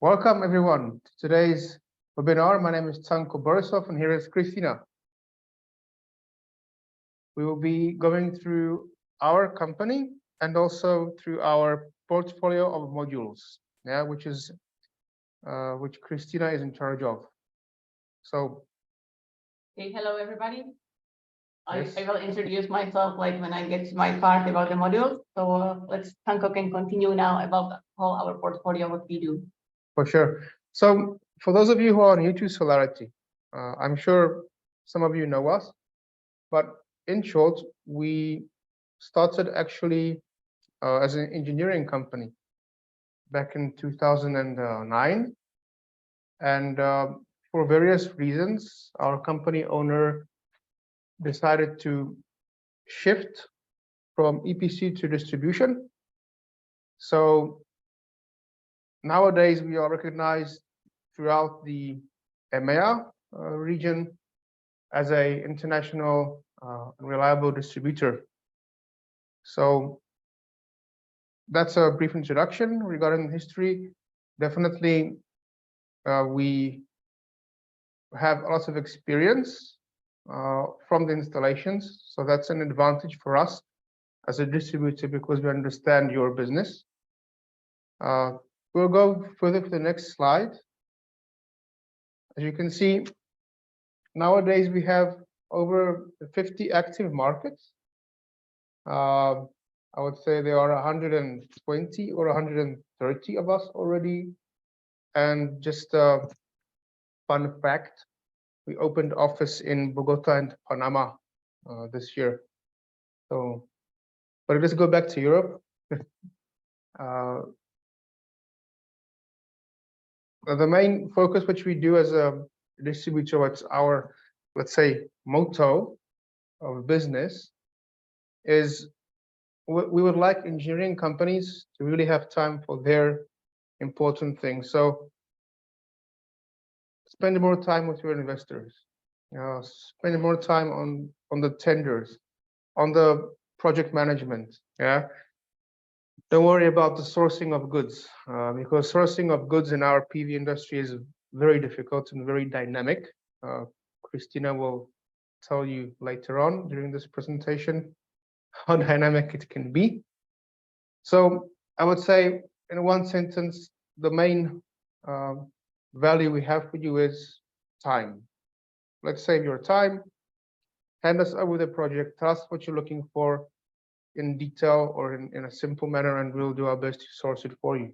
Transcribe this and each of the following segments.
Welcome everyone to today's webinar. My name is Tanko Borisov and here is Christina. We will be going through our company and also through our portfolio of modules, which Christina is in charge of. So, hey, hello everybody. yes. I will introduce myself like when I get to my part about the modules. So Tanko can continue now about all our portfolio, what we do. For sure. So for those of you who are new to Solarity, I'm sure some of you know us, but in short, we started actually as an engineering company back in 2009. And for various reasons, our company owner decided to shift from EPC to distribution. So nowadays we are recognized throughout the EMEA region as a international reliable distributor. So that's a brief introduction regarding history. Definitely, we have lots of experience from the installations. So that's an advantage for us as a distributor because we understand your business. We'll go further to the next slide. As you can see, nowadays we have over 50 active markets. I would say there are 120 or 130 of us already. And just a fun fact, we opened office in Bogota and Panama this year. So, but let's go back to Europe. The main focus which we do as a distributor, what's our, let's say, motto of business is we would like engineering companies to really have time for their important things. So spend more time with your investors, spend more time on the tenders, on the project management. Don't worry about the sourcing of goods, because sourcing of goods in our PV industry is very difficult and very dynamic. Christina will tell you later on during this presentation how dynamic it can be. So I would say in one sentence, the main value we have for you is time. Let's save your time, hand us over the project, tell us what you're looking for in detail or in a simple manner, and we'll do our best to source it for you.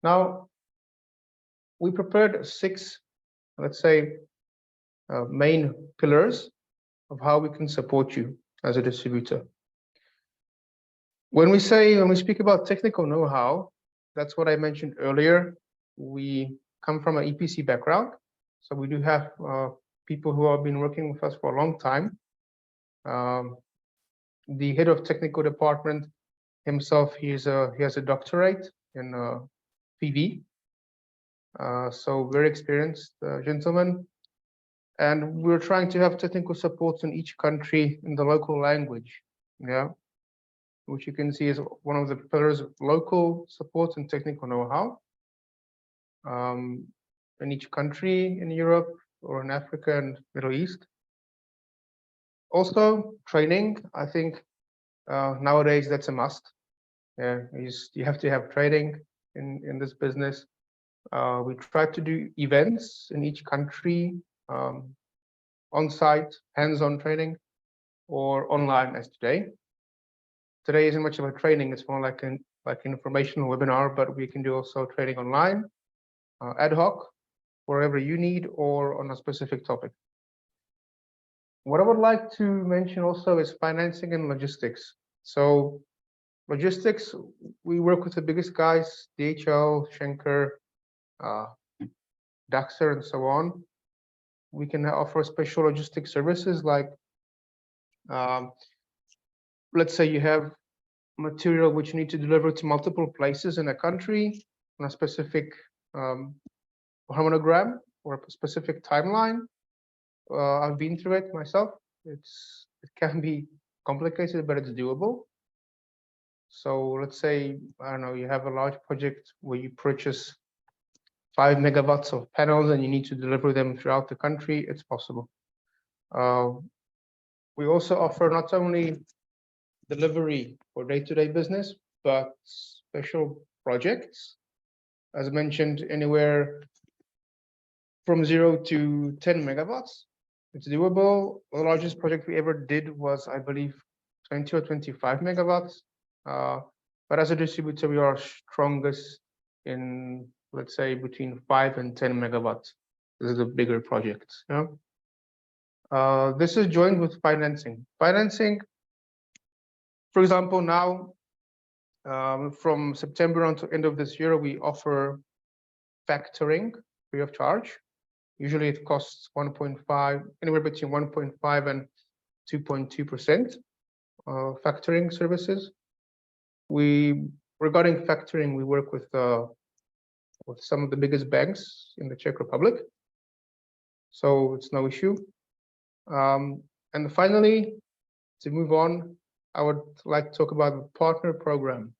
Now, we prepared 6, let's say, main pillars of how we can support you as a distributor. When we speak about technical know-how, that's what I mentioned earlier. We come from an EPC background, so we do have people who have been working with us for a long time. The head of technical department himself, he has a doctorate in PV, so very experienced gentleman. And we're trying to have technical support in each country in the local language, which you can see is one of the pillars of local support and technical know-how in each country in Europe or in Africa and Middle East. Also, training, I think nowadays that's a must. You have to have training in this business. We try to do events in each country, on-site, hands-on training, or online as today. Today isn't much of a training, it's more like an informational webinar, but we can do also training online, ad hoc, wherever you need or on a specific topic. What I would like to mention also is financing and logistics. So logistics, we work with the biggest guys, DHL, Schenker, Daxter, and so on. We can offer special logistic services like, let's say you have material which you need to deliver to multiple places in a country on a specific harmonogram or a specific timeline. I've been through it myself. It can be complicated, but it's doable. So let's say, I don't know, you have a large project where you purchase 5 megawatts of panels and you need to deliver them throughout the country, it's possible. We also offer not only delivery for day-to-day business, but special projects. As mentioned, anywhere from 0 to 10 megawatts. It's doable. The largest project we ever did was, I believe, 20 or 25 megawatts. But as a distributor, we are strongest in, let's say, between 5 and 10 megawatts. This is a bigger project. Yeah. This is joined with financing. Financing, for example, now from September until end of this year, we offer factoring free of charge. Usually it costs 1.5, anywhere between 1.5 and 2.2% factoring services. Regarding factoring, we work with some of the biggest banks in the Czech Republic, so it's no issue. And finally, to move on, I would like to talk about the partner program.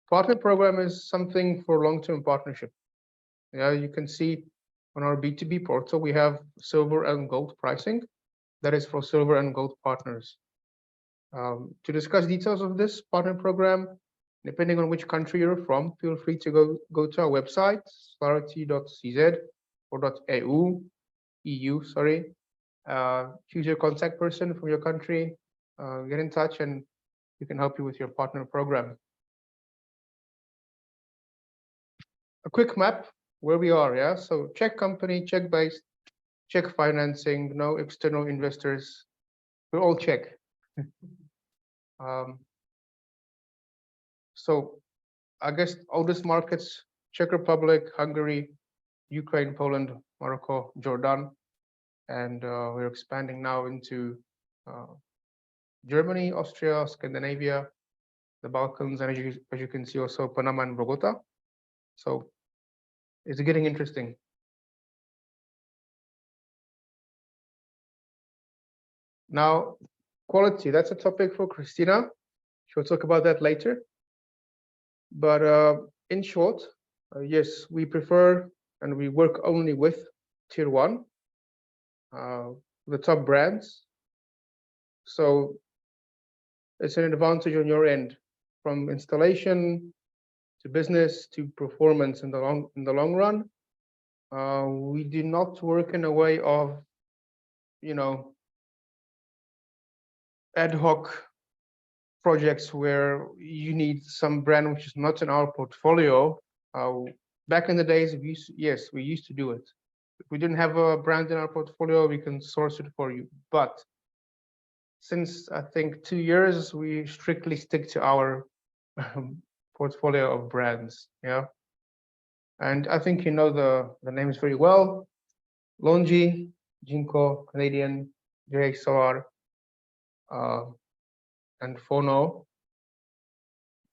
Partner program is something for long-term partnership. Yeah, you can see on our B2B portal, we have silver and gold pricing. That is for silver and gold partners. To discuss details of this partner program, depending on which country you're from, feel free to go to our website, solarity.cz or .eu, sorry. Choose your contact person from your country, get in touch, and we can help you with your partner program. A quick map where we are, yeah? So Czech company, Czech based, Czech financing, no external investors. We're all Czech. So I guess oldest markets, Czech Republic, Hungary, Ukraine, Poland, Morocco, Jordan, and we're expanding now into Germany, Austria, Scandinavia, the Balkans, and as you can see also Panama and Bogota. So it's getting interesting. Now, quality, that's a topic for Christina. She'll talk about that later. But in short, yes, we prefer and we work only with tier 1, the top brands. So it's an advantage on your end, from installation to business to performance in the long run. We do not work in a way of, ad hoc projects where you need some brand which is not in our portfolio. Back in the days, we used to do it. If we didn't have a brand in our portfolio, we can source it for you. But since I think 2 years, we strictly stick to our portfolio of brands. Yeah. And I think you know the names very well. Longi, Jinko, Canadian, JA Solar, and Phono.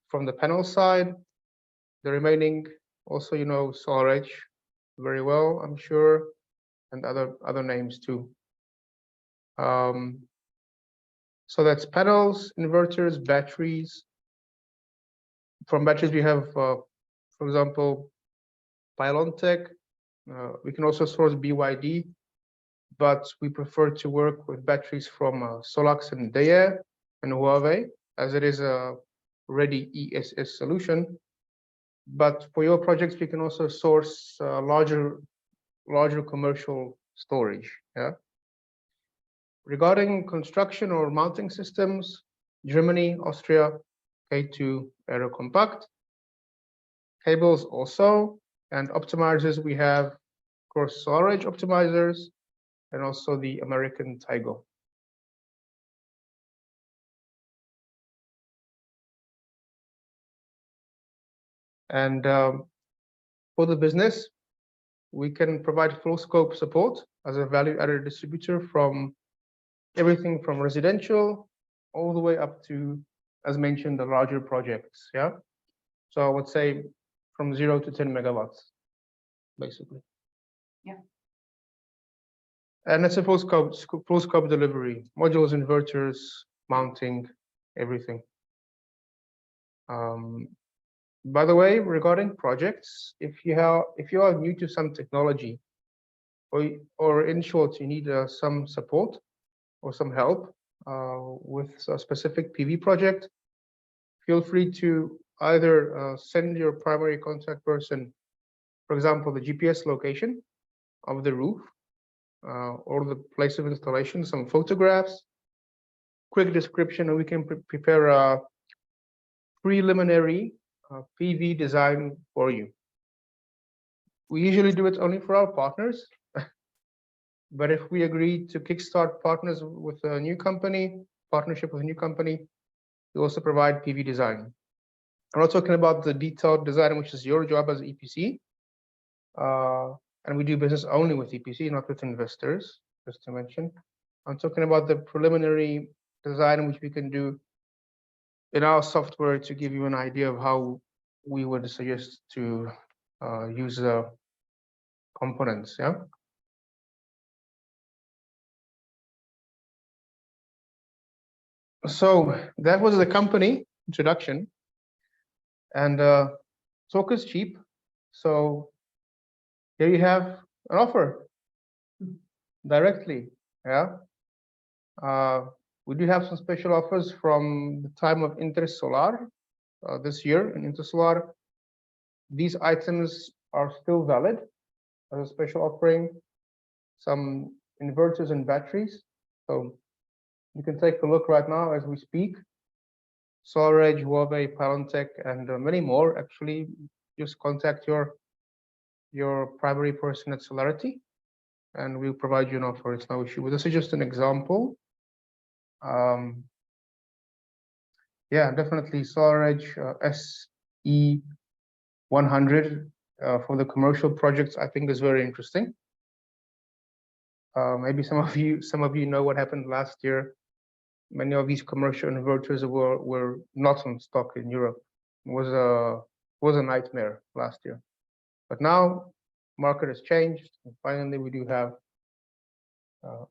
From the panel side, the remaining also, Solarity very well, I'm sure, and other names too. So that's panels, inverters, batteries. From batteries, we have, for example, Pylontech. We can also source BYD, but we prefer to work with batteries from Solax and Deye and Huawei, as it is a ready ESS solution. But for your projects, we can also source larger commercial storage. Yeah. Regarding construction or mounting systems, Germany, Austria, K2 Aero Compact. Cables also, and optimizers, we have, of course, SolarEdge optimizers, and also the American Tigo. And for the business, we can provide full scope support as a value-added distributor from everything from residential all the way up to, as mentioned, the larger projects. Yeah. So I would say from 0 to 10 megawatts, basically. Yeah. And it's a full scope delivery, modules, inverters, mounting, everything. By the way, regarding projects, if you are new to some technology, or in short, you need some support or some help with a specific PV project, feel free to either send your primary contact person, for example, the GPS location of the roof or the place of installation, some photographs, quick description, and we can prepare a preliminary PV design for you. We usually do it only for our partners, but if we agree to kickstart partners with a new company, partnership with a new company, we also provide PV design. I'm not talking about the detailed design, which is your job as EPC, and we do business only with EPC, not with investors, just to mention. I'm talking about the preliminary design, which we can do in our software to give you an idea of how we would suggest to use the components. Yeah. So that was the company introduction, and talk is cheap. So here you have an offer directly. Yeah. We do have some special offers from the time of Intersolar this year in Intersolar. These items are still valid as a special offering, some inverters and batteries. So you can take a look right now as we speak. SolarEdge, Huawei, Palantech, and many more. Actually, just contact your primary person at Solarity, and we'll provide you an offer. It's no issue. But this is just an example. Yeah, definitely SolarEdge SE100 for the commercial projects, I think is very interesting. Maybe some of you know what happened last year. Many of these commercial inverters were not on stock in Europe. It was a nightmare last year. But now market has changed, and finally we do have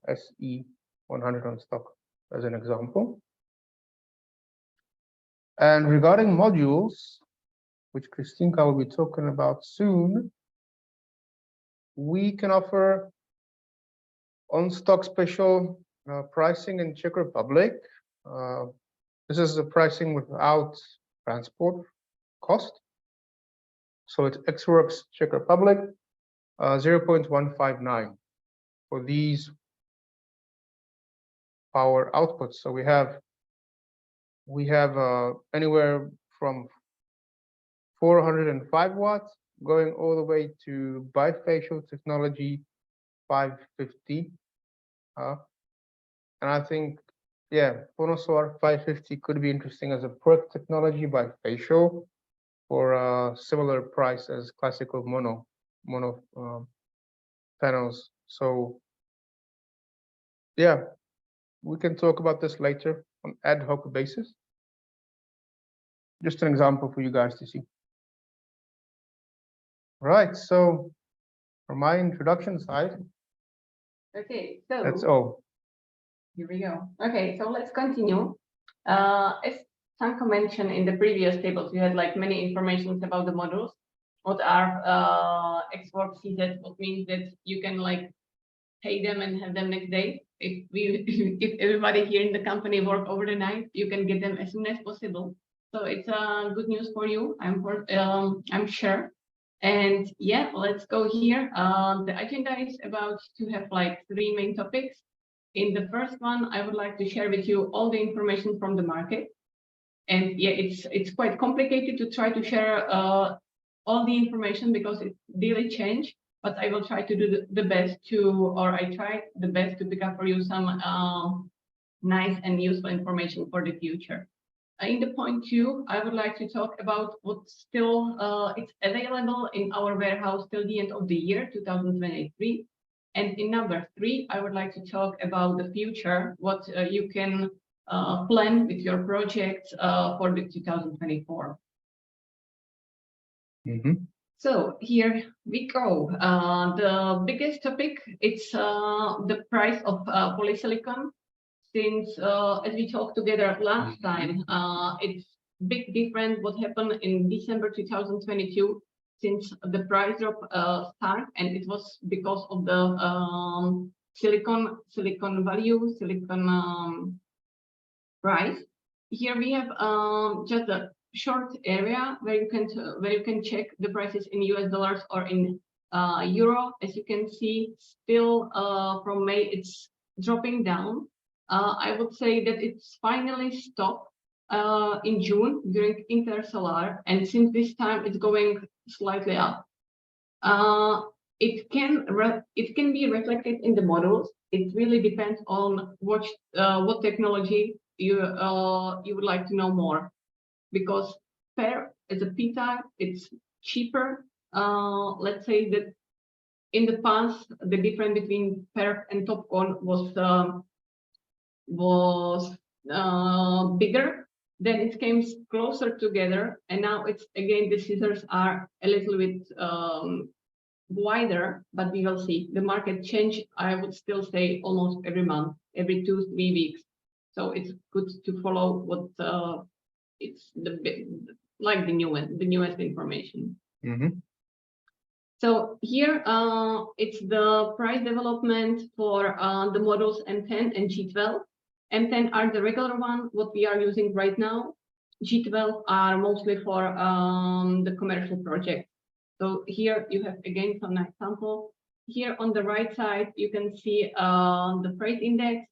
SE100 on stock as an example. And regarding modules, which Kristinka will be talking about soon, we can offer on-stock special pricing in Czech Republic. This is the pricing without transport cost. So it's XWorks Czech Republic, 0.159 for these power outputs. So we have anywhere from 405 watts going all the way to bifacial technology 550. And I think, yeah, Phonosolar 550 could be interesting as a PERC technology bifacial for a similar price as classical mono panels. So yeah, we can talk about this later on ad hoc basis. Just an example for you guys to see. Right, so from my introduction side, Okay, so that's all. Here we go. Okay, so let's continue. As Sanko mentioned in the previous tables, we had like many informations about the modules. What are XWorks CZ? What means that you can like pay them and have them next day. If everybody here in the company work over the night, you can get them as soon as possible. So it's good news for you. I'm sure. And yeah, let's go here. The agenda is about to have like 3 main topics. In the first one, I would like to share with you all the information from the market. And yeah, it's quite complicated to try to share all the information because it's daily change, but I will try to do the best I try the best to pick up for you some nice and useful information for the future. In the point 2, I would like to talk about what still it's available in our warehouse till the end of the year, 2023. And in number 3, I would like to talk about the future, what you can plan with your projects for the 2024. So here we go. The biggest topic, it's the price of polysilicon. Since as we talked together last time, it's big difference what happened in December 2022, since the price drop started, and it was because of the silicon value, silicon price. Here we have just a short area where you can check the prices in US dollars or in euro. As you can see, still from May it's dropping down. I would say that it's finally stopped in June during intersolar, and since this time it's going slightly up. It can be reflected in the models. It really depends on what technology you would like to know more, because PER as a p-type, it's cheaper. Let's say that in the past the difference between PER and TOPCon was bigger. Then it came closer together, and now it's again the scissors are a little bit wider, but we will see. The market change, I would still say, almost every month, every 2-3 weeks. So it's good to follow what it's like the newest information. Mm-hmm. So here it's the price development for the models M10 and G12. M10 are the regular one, what we are using right now. G12 are mostly for the commercial project. So here you have again some example. Here on the right side, you can see the freight index.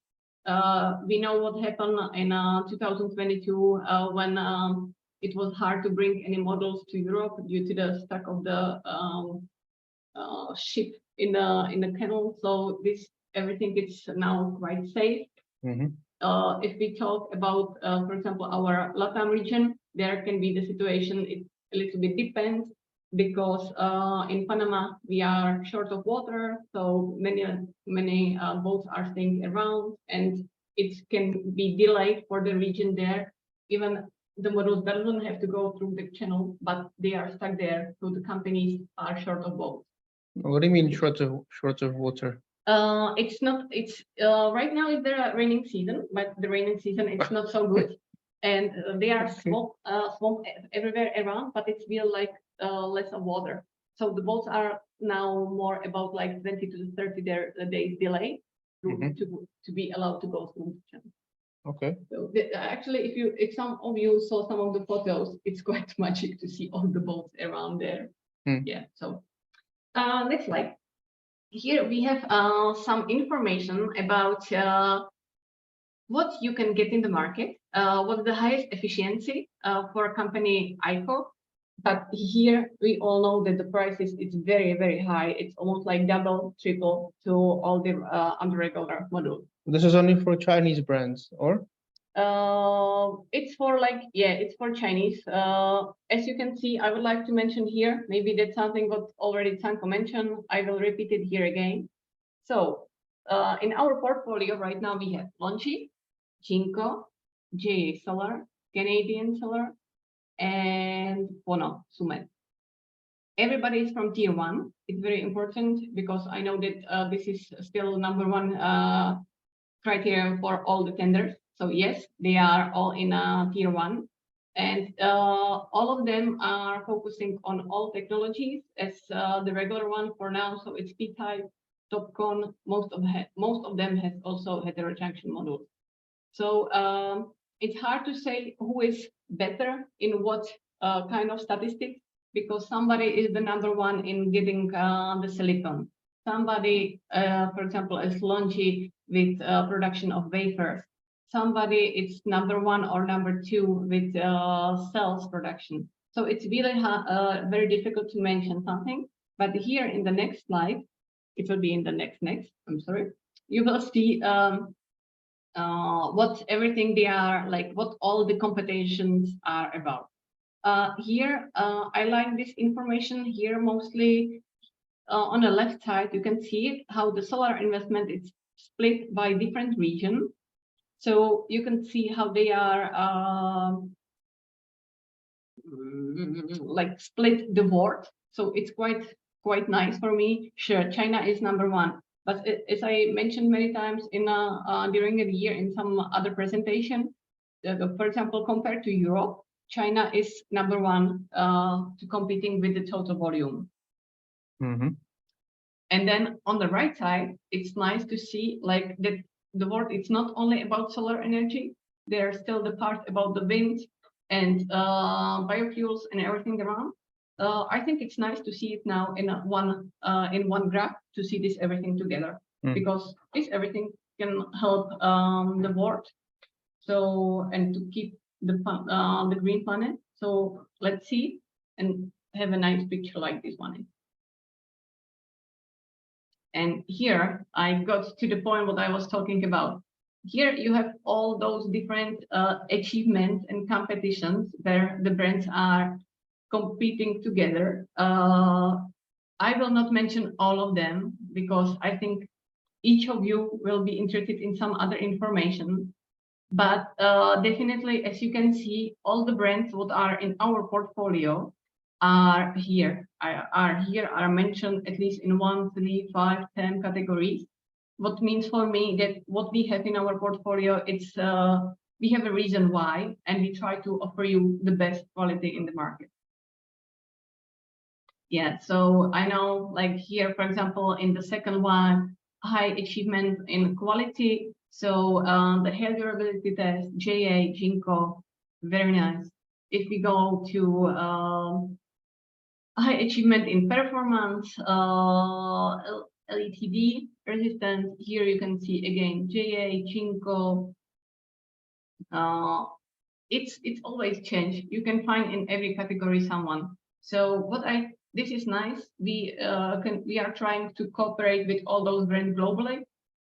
We know what happened in 2022 when it was hard to bring any models to Europe due to the stuck of the ship in the canal. So everything is now quite safe. Mm-hmm. If we talk about, for example, our LATAM region, there can be the situation. It a little bit depends, because in Panama we are short of water, so many boats are staying around, and it can be delayed for the region there. Even the models doesn't have to go through the channel, but they are stuck there, so the companies are short of boats. What do you mean short of water? It's not. It's right now is the raining season, but the raining season it's not so good, and there are swamp everywhere around, but it's still like less of water. So the boats are now more about like 20 to 30 days delay to be allowed to go through the channel. Okay. So actually, if some of you saw some of the photos, it's quite magic to see all the boats around there. Yeah. So next slide. Here we have some information about what you can get in the market, what's the highest efficiency for a company ICO. But here we all know that the price is very, very high. It's almost like double, triple to all the under-regular models. This is only for Chinese brands, or? It's for it's for Chinese. As you can see, I would like to mention here, maybe that's something what already Sanko mentioned. I will repeat it here again. So in our portfolio right now, we have Longi, Jinko, JA Solar, Canadian Solar, and Pono, Sumet. Everybody is from tier 1. It's very important because I know that this is still #1 criteria for all the tenders. So yes, they are all in tier 1, and all of them are focusing on all technologies as the regular one for now. So it's P-type, TOPCon. Most of them has also heterojunction modules. So it's hard to say who is better in what kind of statistics, because somebody is the #1 in getting the silicon. Somebody, for example, is Longi with production of wafers. Somebody is #1 or #2 with cells production. So it's really very difficult to mention something. But here in the next slide, it will be in the next, I'm sorry, you will see what everything they are like, what all the competitions are about. Here, I like this information here mostly. On the left side, you can see it, how the solar investment is split by different regions. So you can see how they are like split the board. So it's quite nice for me. Sure, China is #1, but as I mentioned many times in during the year in some other presentation, for example, compared to Europe, China is #1 to competing with the total volume. And then on the right side, it's nice to see like that the world, it's not only about solar energy, there's still the part about the wind and biofuels and everything around. I think it's nice to see it now in one graph, to see this everything together, because this everything can help the world. So, and to keep the green planet. So let's see and have a nice picture like this one. And here I got to the point what I was talking about. Here you have all those different achievements and competitions where the brands are competing together. I will not mention all of them because I think each of you will be interested in some other information. But definitely, as you can see, all the brands what are in our portfolio are here, are mentioned at least in 1, 3, 5, 10 categories. What means for me that what we have in our portfolio, it's we have a reason why, and we try to offer you the best quality in the market. Yeah, so I know, like here, for example, in the second one, high achievement in quality. So the hair durability test, JA, Jinko, very nice. If we go to high achievement in performance, LETD resistance, here you can see again, JA, Jinko. It's always changed. You can find in every category someone. So this is nice. We are trying to cooperate with all those brands globally.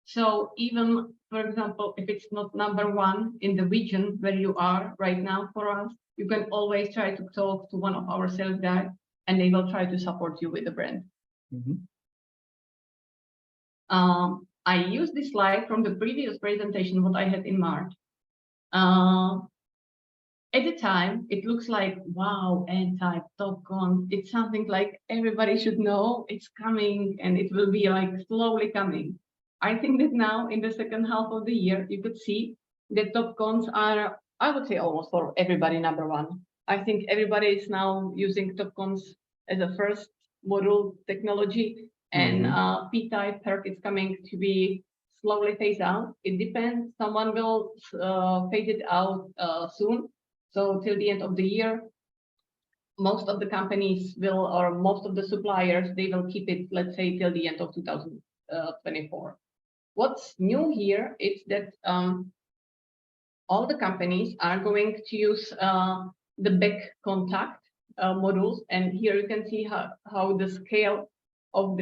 So even, for example, if it's not #1 in the region where you are right now for us, you can always try to talk to one of our sales guys and they will try to support you with the brand. I used this slide from the previous presentation, what I had in March. At the time, it looks like, wow, N-type, TopCon, it's something like everybody should know it's coming and it will be like slowly coming. I think that now in the second half of the year, you could see that TopCons are, I would say almost for everybody, #1. I think everybody is now using TopCons as a first module technology, and P-type PERC is coming to be slowly phased out. It depends, someone will phase it out soon. So till the end of the year, most of the companies will, or most of the suppliers, they will keep it, let's say, till the end of 2024. What's new here is that all the companies are going to use the back contact modules. And here you can see how the scale of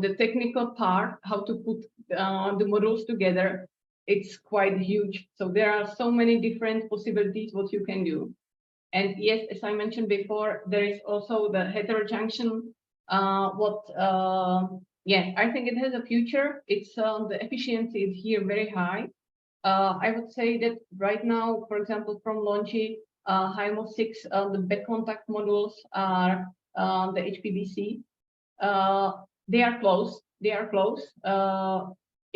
the technical part, how to put the modules together, it's quite huge. So there are so many different possibilities what you can do. And yes, as I mentioned before, there is also the heterojunction. Yeah, I think it has a future. It's the efficiency is here very high. I would say that right now, for example, from Longi, HIMO 6, the back contact modules are the HPBC. They are close. They are close.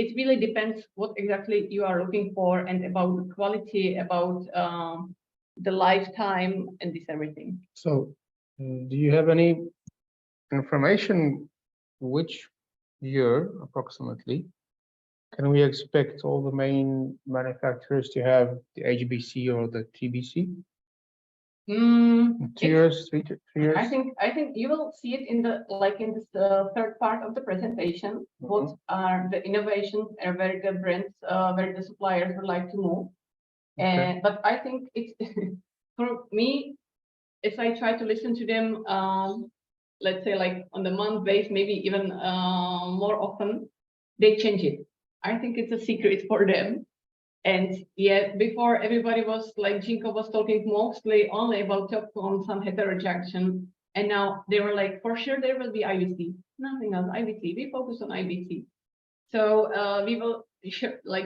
It really depends what exactly you are looking for and about the quality, about the lifetime and this everything. So do you have any information which year approximately can we expect all the main manufacturers to have the HBC or the TBC? 2 years, 3 years? I think you will see it in the third part of the presentation. What are the innovations and where the brands, where the suppliers would like to move. But I think it's for me, if I try to listen to them, let's say like on the month base, maybe even more often, they change it. I think it's a secret for them. And yeah, before everybody was like, Jinko was talking mostly only about TopCon, some heterojunction. And now they were like, for sure there will be IBC, nothing else, IBC, we focus on IBC. So we will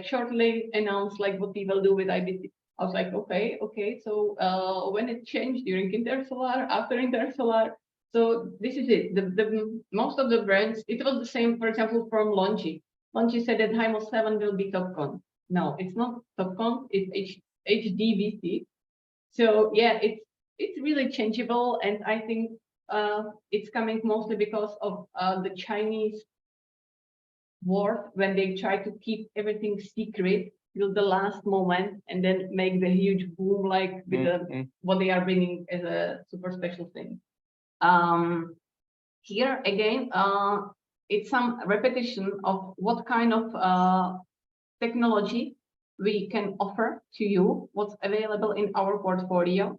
shortly announce like what we will do with IBC. I was like, okay. So when it changed during Intersolar, after Intersolar, so this is it. The most of the brands, it was the same, for example, from Longi. Longi said that HIMO 7 will be TopCon. No, it's not TopCon, it's HDVC. So yeah, it's really changeable, and I think it's coming mostly because of the Chinese war, when they try to keep everything secret till the last moment and then make the huge boom, like with what they are bringing as a super special thing. Here again, it's some repetition of what kind of technology we can offer to you, what's available in our portfolio.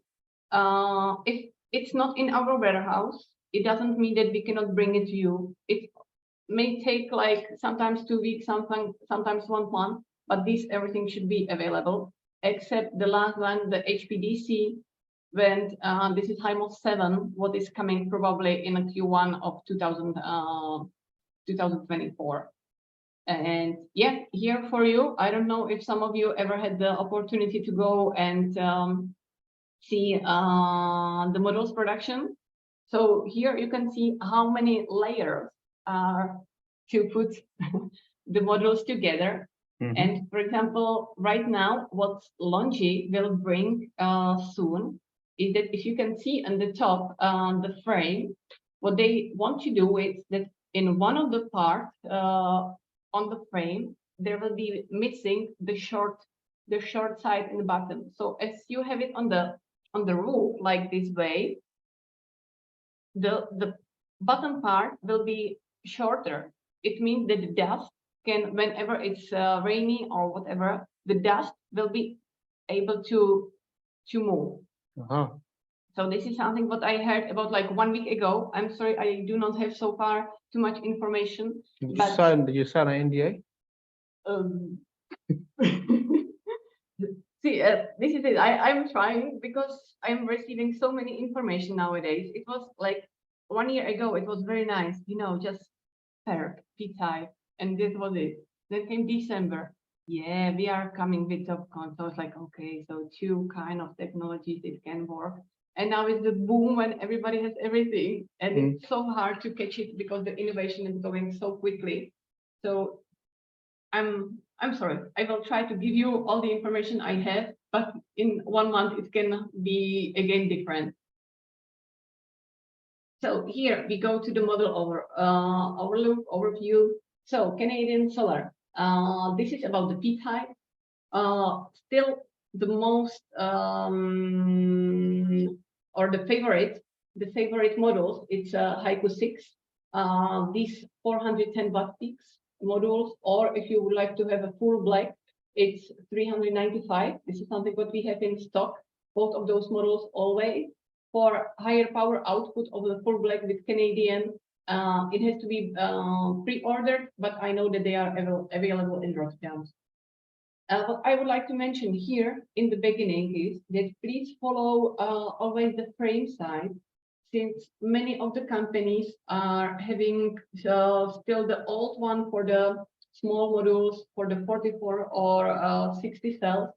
If it's not in our warehouse, it doesn't mean that we cannot bring it to you. It may take like sometimes 2 weeks, sometimes 1 month, but everything should be available, except the last one, the HPDC, when this is HIMOS 7, what is coming probably in a Q1 of 2024. And yeah, here for you, I don't know if some of you ever had the opportunity to go and see the models production. So here you can see how many layers are to put the models together. And for example, right now, what Longi will bring soon is that if you can see on the top the frame, what they want to do is that in one of the parts on the frame, there will be missing the short side and the bottom. So as you have it on the roof like this way, the bottom part will be shorter. It means that the dust can, whenever it's rainy or whatever, the dust will be able to move. So this is something what I heard about like 1 week ago. I'm sorry, I do not have so far too much information. Did you sign an NDA? See, this is it. I'm trying because I'm receiving so many information nowadays. It was like 1 year ago, it was very nice, just PERC, P-type, and this was it. Then came December. Yeah, we are coming with TopCon. So it's like, okay, so 2 kind of technologies it can work. And now it's the boom when everybody has everything. And it's so hard to catch it because the innovation is going so quickly. So I'm sorry, I will try to give you all the information I have, but in 1 month it can be again different. So here we go to the model overview. So Canadian Solar. This is about the P-type. Still the most or the favorite models. It's Haiku 6. These 410 watt peaks modules, or if you would like to have a full black, it's 395. This is something what we have in stock, both of those models always. For higher power output of the full black with Canadian, it has to be pre-ordered, but I know that they are available in Rotterdam. What I would like to mention here in the beginning is that please follow always the frame size, since many of the companies are having still the old one for the small modules for the 44 or 60 cells,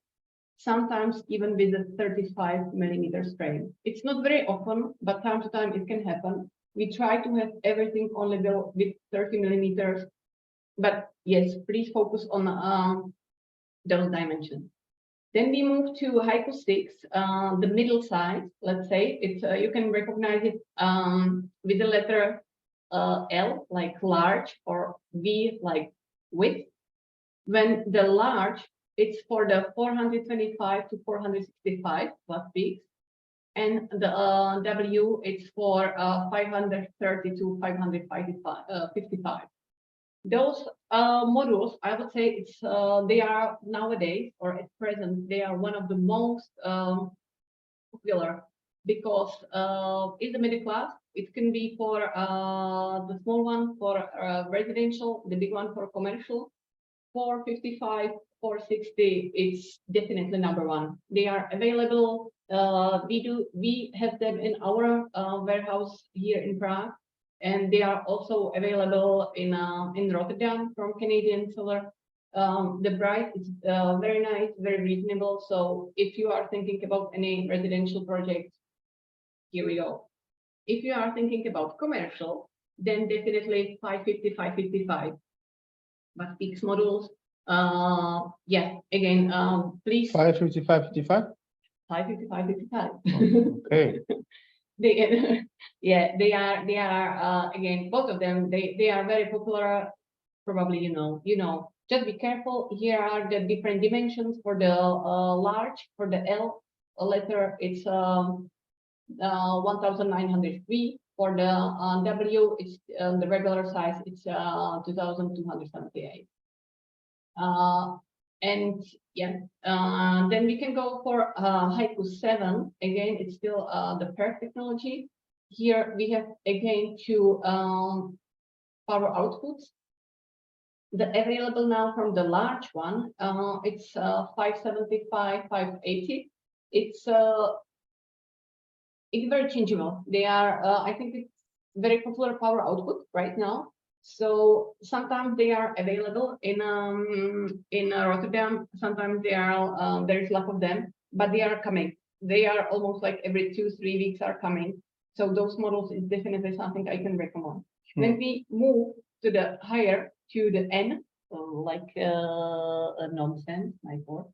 sometimes even with a 35 millimeters frame. It's not very often, but time to time it can happen. We try to have everything only with 30 millimeters, but yes, please focus on those dimensions. Then we move to Haiku 6, the middle size, let's say. It's you can recognize it with the letter L, like large, or V, like width. When the large, it's for the 425 to 465 watt peaks, and the W, it's for 530 to 555. Those modules, I would say it's they are nowadays, or at present, they are one of the most popular, because in the middle class, it can be for the small one for residential, the big one for commercial. 455, 460, it's definitely #1. They are available. We have them in our warehouse here in Prague, and they are also available in Rotterdam from Canadian Solar. The price is very nice, very reasonable. So if you are thinking about any residential project, here we go. If you are thinking about commercial, then definitely 550, 555. But peaks modules, Yeah, again, please. 555, 55? 555, 55. Okay. They, yeah, they are again, both of them, they are very popular. Probably, just be careful. Here are the different dimensions for the large, for the L letter, it's 1903. For the W, it's the regular size, it's 2278. And yeah, then we can go for Haiku 7. Again, it's still the PERC technology. Here we have again two power outputs. The available now from the large one, it's 575, 580. It's very changeable. They are, I think it's very popular power output right now. So sometimes they are available in Rotterdam. Sometimes they are there is lack of them, but they are coming. They are almost like every 2-3 weeks are coming. So those models is definitely something I can recommend. When we move to the higher, to the N, so like a nonsense, my word.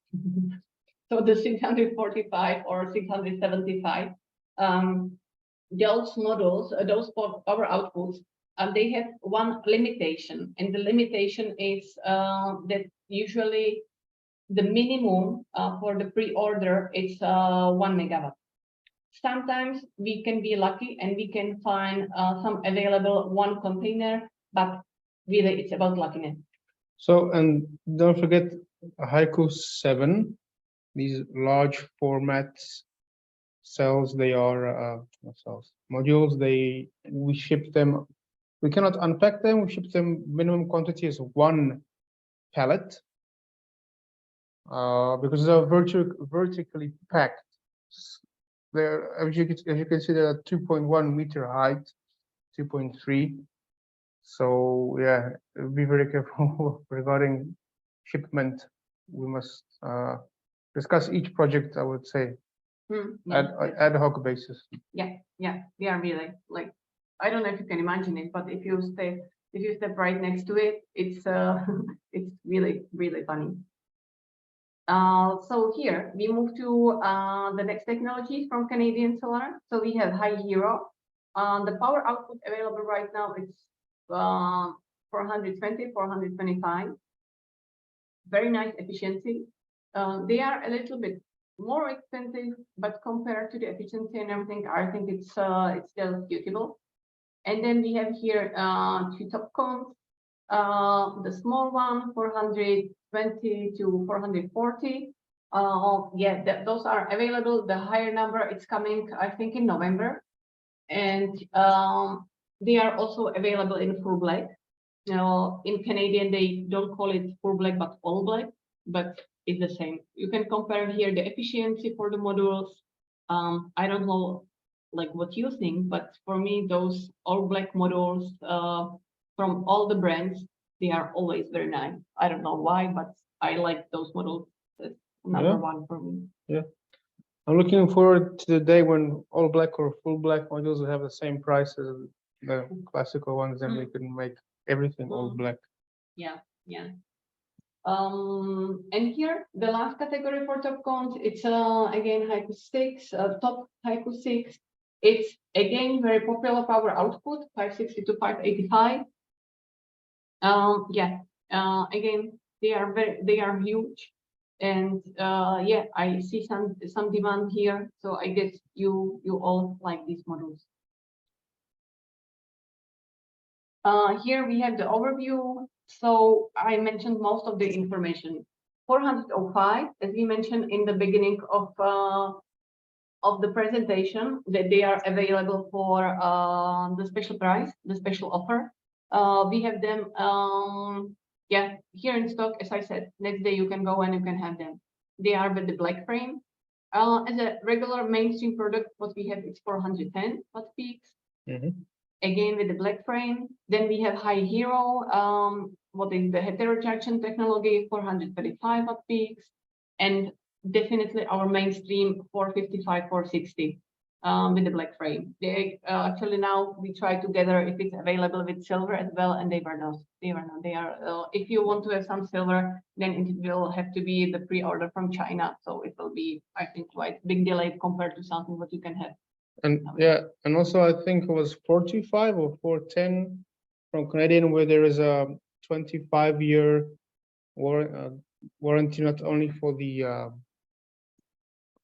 So the 645 or 675. Those models, those power outputs, they have one limitation, and the limitation is that usually the minimum for the pre-order is 1 megawatt. Sometimes we can be lucky and we can find some available one container, but really it's about luckiness. So, and don't forget Haiku 7, these large formats cells, they are cells, modules, we ship them, we cannot unpack them, we ship them minimum quantity is 1 pallet, because they're vertically packed. They're, as you can see, they're 2.1 meter height, 2.3. So yeah, be very careful regarding shipment. We must discuss each project, I would say, ad hoc basis. Yeah, they are really like, I don't know if you can imagine it, but if you step right next to it, it's it's really, really funny. So here we move to the next technology from Canadian Solar. So we have High Hero. The power output available right now is 420, 425. Very nice efficiency. They are a little bit more expensive, but compared to the efficiency and everything, I think it's still suitable. And then we have here two top cones. The small one, 420 to 440. Yeah, those are available. The higher number, it's coming, I think, in November. And they are also available in full black. Now, in Canadian, they don't call it full black, but all black, but it's the same. You can compare here the efficiency for the modules. I don't know like what you think, but for me, those all black modules from all the brands, they are always very nice. I don't know why, but I like those models. That's number one for me. Yeah. I'm looking forward to the day when all black or full black modules will have the same price as the classical ones, and we can make everything all black. Yeah. And here the last category for top cones, it's again Haiku 6, top Haiku 6. It's again very popular power output, 560 to 585. Yeah. Again, they are huge, and yeah, I see some demand here. So I guess you all like these models. Here we have the overview. So I mentioned most of the information. 405, as we mentioned in the beginning of the presentation, that they are available for the special price, the special offer. We have them, yeah, here in stock. As I said, next day you can go and you can have them. They are with the black frame. As a regular mainstream product, what we have is 410 watt peaks. Again with the black frame. Then we have High Hero, what is the heterojunction technology, 435 watt peaks, and definitely our mainstream 455, 460. with the black frame. They actually now we try to gather if it's available with silver as well, and they were not. They were not. They are. If you want to have some silver, then it will have to be the pre-order from China. So it will be, I think, quite big delay compared to something what you can have. And yeah, and also I think it was 425 or 410 from Canadian, where there is a 25-year warranty, not only for the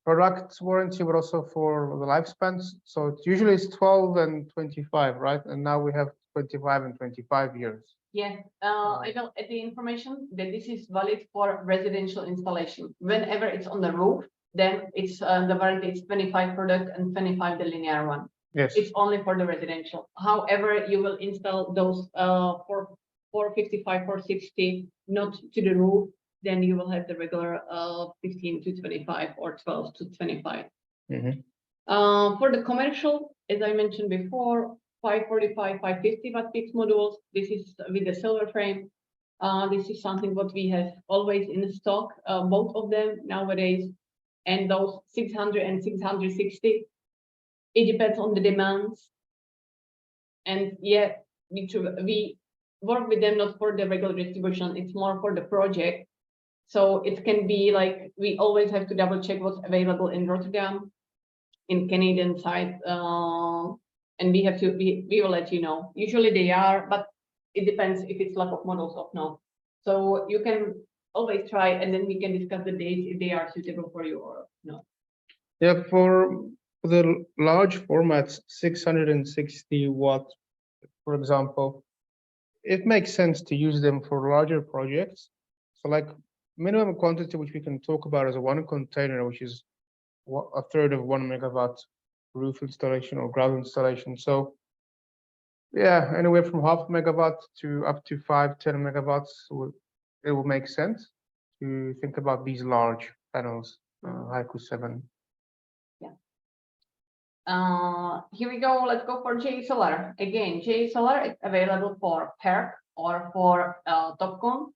product warranty, but also for the lifespans. So it usually is 12 and 25, right? And now we have 25 and 25 years. Yeah, I will add the information that this is valid for residential installation. Whenever it's on the roof, then it's the warranty is 25 product and 25 the linear one. Yes. It's only for the residential. However, you will install those for 455, 460, not to the roof, then you will have the regular 15 to 25 or 12 to 25. Mhm. For the commercial, as I mentioned before, 545, 550 watt peak modules. This is with the silver frame. This is something what we have always in stock, both of them nowadays, and those 600 and 660. It depends on the demands. And yeah, we work with them not for the regular distribution, it's more for the project. So it can be like, we always have to double check what's available in Rotterdam, in Canadian side, and we have to, we will let you know. Usually they are, but it depends if it's lack of models or no. So you can always try, and then we can discuss the dates if they are suitable for you or no. Yeah, for the large formats, 660 watt, for example, it makes sense to use them for larger projects. So like minimum quantity, which we can talk about, is a one container, which is a third of 1 megawatt roof installation or ground installation. So yeah, anywhere from half a megawatt to up to 5-10 megawatts, it will make sense to think about these large panels, Haiku 7. Here we go. Let's go for J Solar. Again, J Solar is available for PERC or for TopCon.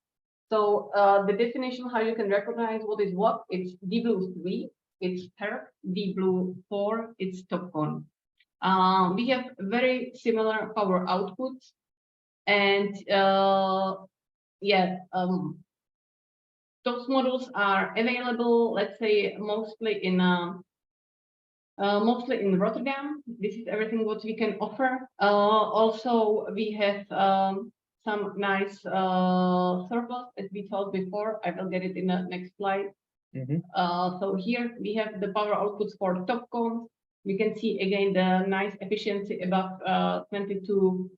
So the definition, how you can recognize what is what, it's D blue 3, it's PERC, D blue 4, it's TopCon. We have very similar power outputs, and yeah, those models are available, let's say, mostly in Rotterdam. This is everything what we can offer. Also, we have some nice surplus, as we talked before. I will get it in the next slide. So here we have the power outputs for TopCon. We can see again the nice efficiency above 22%.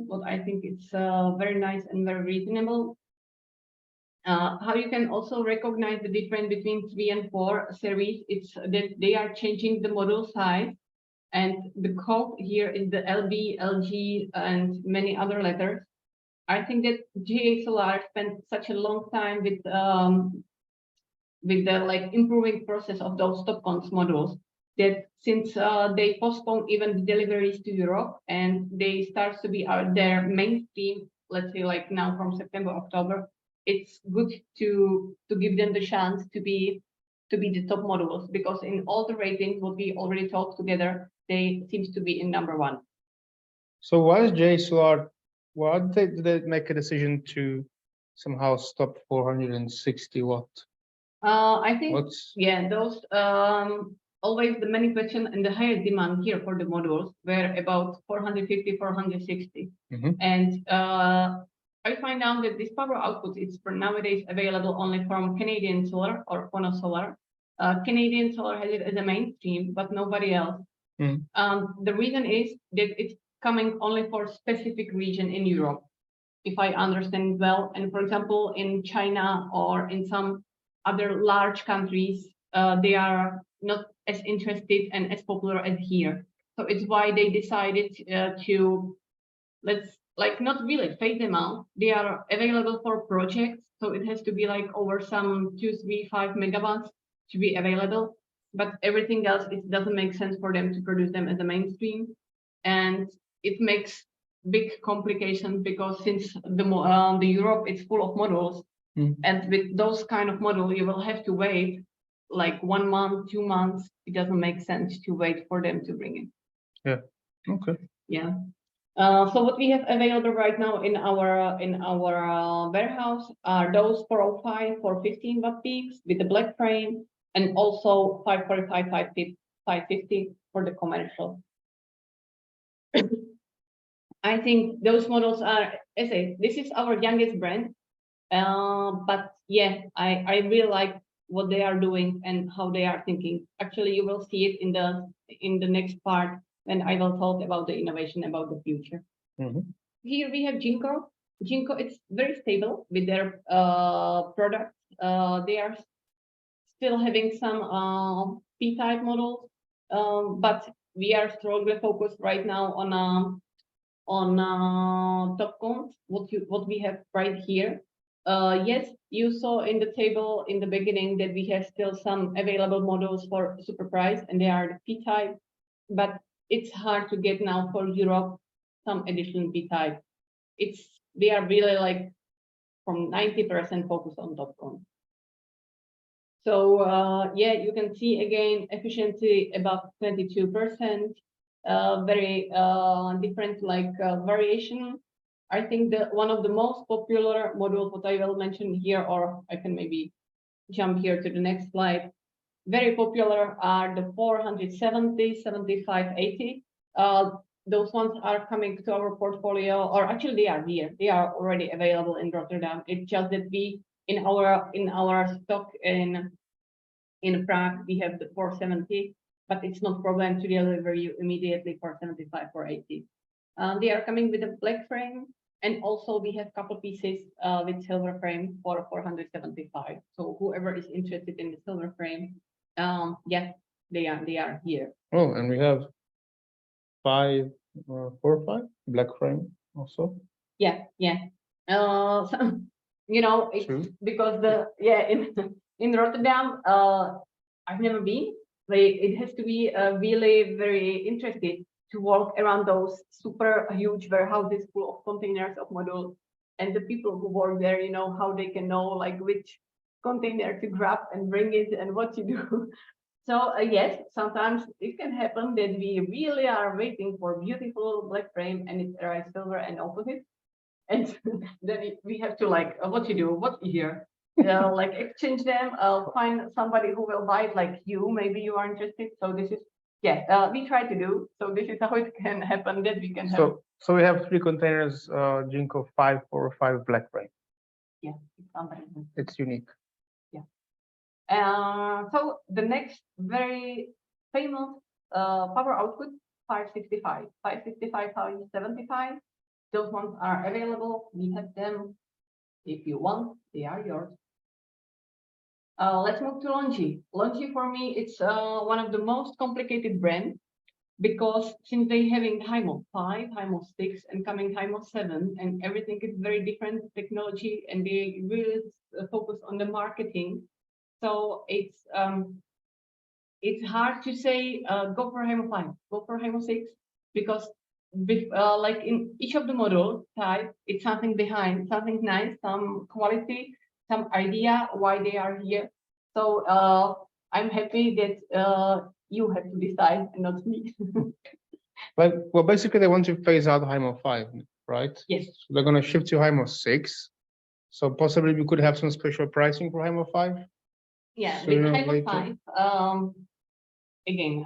What I think it's very nice and very reasonable. How you can also recognize the difference between 3 and 4 series, it's that they are changing the module size, and the code here is the LB, LG, and many other letters. I think that GA Solar spent such a long time with the like improving process of those TopCons modules, that since they postponed even the deliveries to Europe, and they start to be their mainstream, let's say like now from September, October, it's good to give them the chance to be the top modules, because in all the ratings what we already talked together, they seems to be in #1. So why is J Solar? Why did they make a decision to somehow stop 460 watt? I think yeah, those always the many question and the highest demand here for the modules were about 450, 460, and I find out that this power output is for nowadays available only from Canadian Solar or Phono Solar. Canadian Solar has it as a mainstream, but nobody else. The reason is that it's coming only for specific region in Europe, if I understand well. And for example, in China or in some other large countries, they are not as interested and as popular as here. So it's why they decided to, let's like not really phase them out. They are available for projects, so it has to be like over some 2, 3, 5 megawatts to be available. But everything else, it doesn't make sense for them to produce them as a mainstream, and it makes big complications, because since the Europe is full of models, and with those kind of model, you will have to wait like 1 month, 2 months, it doesn't make sense to wait for them to bring it. Yeah. Okay. Yeah. So what we have available right now in our warehouse are those 405 for 15 watt peaks with the black frame, and also 545, 550 for the commercial. I think those models are, as I say, this is our youngest brand. But yeah, I really like what they are doing and how they are thinking. Actually, you will see it in the next part when I will talk about the innovation about the future. Here we have Jinko. Jinko, it's very stable with their products. They are still having some P-type models, but we are strongly focused right now on TopCon, what we have right here. Yes, you saw in the table in the beginning that we have still some available models for super price, and they are the P-type, but it's hard to get now for Europe some additional P-type. We are really like from 90% focused on TopCon. So yeah, you can see again efficiency above 22%. Very different like variation. I think that one of the most popular modules, what I will mention here, or I can maybe jump here to the next slide. Very popular are the 470, 75, 80. Those ones are coming to our portfolio, or actually they are here. They are already available in Rotterdam. It's just that we in our stock in Prague we have the 470. But it's not problem to deliver you immediately for 75 or 80. They are coming with a black frame, and also we have a couple pieces with silver frame for 475. So whoever is interested in the silver frame, yeah, they are here. Oh, and we have 545 black frame also. Yeah. So, you know, it's True. because in Rotterdam, I've never been. It has to be really very interested to walk around those super huge warehouses full of containers of modules, and the people who work there, you know, how they can know like which container to grab and bring it and what to do. So yes, sometimes it can happen that we really are waiting for beautiful black frame and it arrives silver and opposite, and then we have to like what to do, what here. Like exchange them, find somebody who will buy it like you, maybe you are interested. So this is, we try to do. So this is how it can happen, that we can have. So we have 3 containers, Jinko 545 black frame. Yeah, somebody. It's unique. So the next very famous power output, 565, 575. Those ones are available. We have them. If you want, they are yours. Let's move to Longi. Longi for me, it's one of the most complicated brands, because since they having HIMO 5, HIMO 6, and coming HIMO 7, and everything is very different technology, and they really focus on the marketing. So it's hard to say go for HIMO 5, go for HIMO 6, because like in each of the model type, it's something behind, something nice, some quality, some idea why they are here. So I'm happy that you have to decide and not me. Well, basically they want to phase out HIMO 5, right? Yes. So they're going to shift to HIMO 6. So possibly we could have some special pricing for HIMO 5. Yeah, with HIMO 5, again,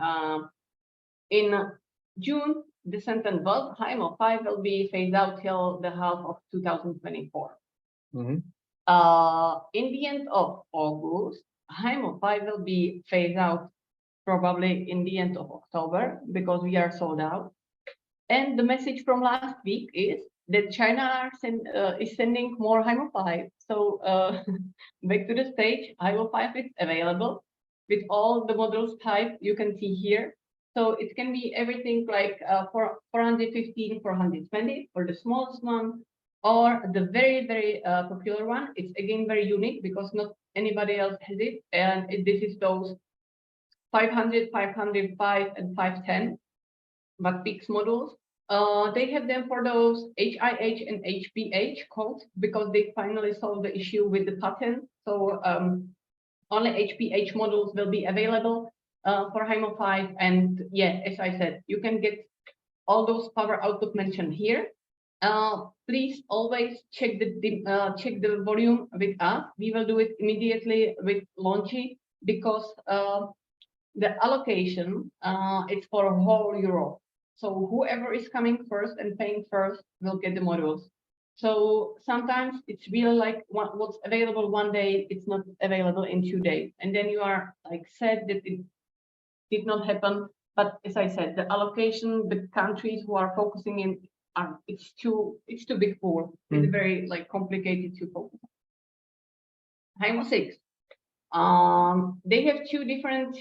in June, the sentence was HIMO 5 will be phased out till the half of 2024. In the end of August, HIMO 5 will be phased out probably in the end of October, because we are sold out. And the message from last week is that China is sending more HIMO 5. So back to the stage, HIMO 5 is available with all the models type you can see here. So it can be everything like 415, 420 for the smallest one, or the very, very popular one. It's again very unique because not anybody else has it. And this is those 500, 505, and 510 but peaks models. They have them for those HIH and HPH codes because they finally solved the issue with the patent. So only HPH modules will be available for HIMO 5. And yeah, as I said, you can get all those power output mentioned here. Please always check the volume with us. We will do it immediately with Launchy, because the allocation is for whole Europe. So whoever is coming first and paying first will get the modules. So sometimes it's really like what's available one day, it's not available in 2 days. And then you are like sad that it did not happen. But as I said, the allocation, the countries who are focusing in, it's too big pool. It's very like complicated to focus. HIMO 6. They have two different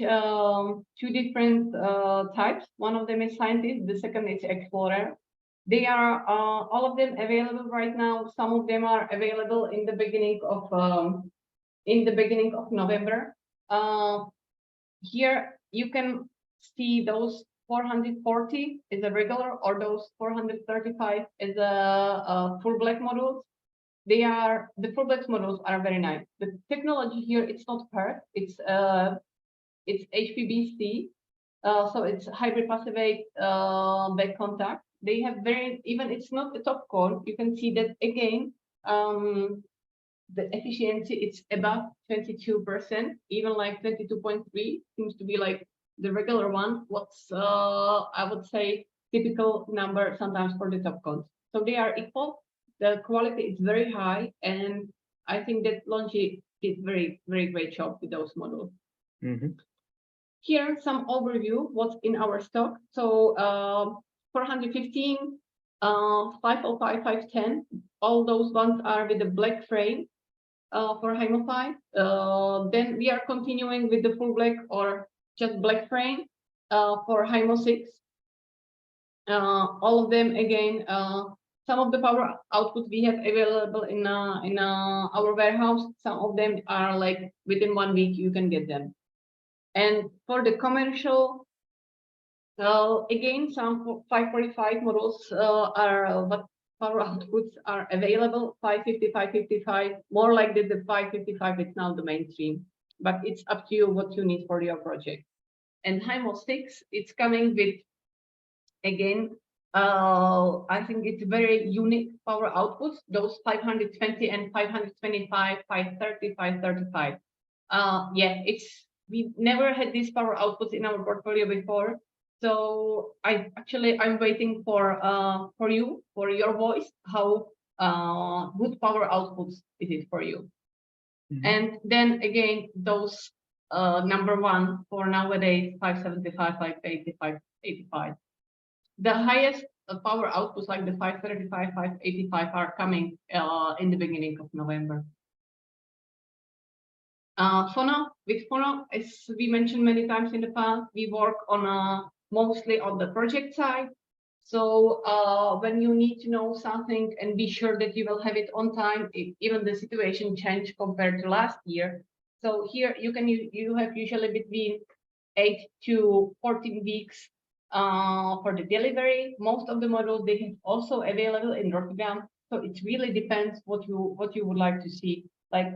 types. One of them is scientist, the second is explorer. They are all of them available right now. Some of them are available in the beginning of November. Here you can see those 440 is a regular, or those 435 is a full black models. The full black models are very nice. The technology here, it's not PERC, it's HPBC, so it's hybrid passivate back contact. They have even it's not the top core. You can see that again. The efficiency, it's above 22%, even like 22.3 seems to be like the regular one. What's I would say typical number sometimes for the top cons. So they are equal. The quality is very high, and I think that Launchy did very great job with those models. Here some overview what's in our stock. So 415, 505, 510, all those ones are with the black frame. For HIMO 5. Then we are continuing with the full black or just black frame for HIMO 6. All of them again, some of the power output we have available in our warehouse. Some of them are like within 1 week you can get them. And for the commercial, again, some 545 models are what power outputs are available. 550, 555, more like the 555 is now the mainstream, but it's up to you what you need for your project. And HIMO 6, it's coming with, again, I think it's very unique power outputs, those 520 and 525, 530, 535. Yeah, we never had these power outputs in our portfolio before. So I'm waiting for your voice, how good power outputs it is for you. And then again, those number one for nowadays, 575, 580, 585. The highest power outputs like the 535, 585 are coming in the beginning of November. With Phono, as we mentioned many times in the past, we work on mostly on the project side. So when you need to know something and be sure that you will have it on time, even the situation changed compared to last year. So here you have usually between 8 to 14 weeks for the delivery. Most of the models they have also available in Rotterdam. So it really depends what you would like to see. Like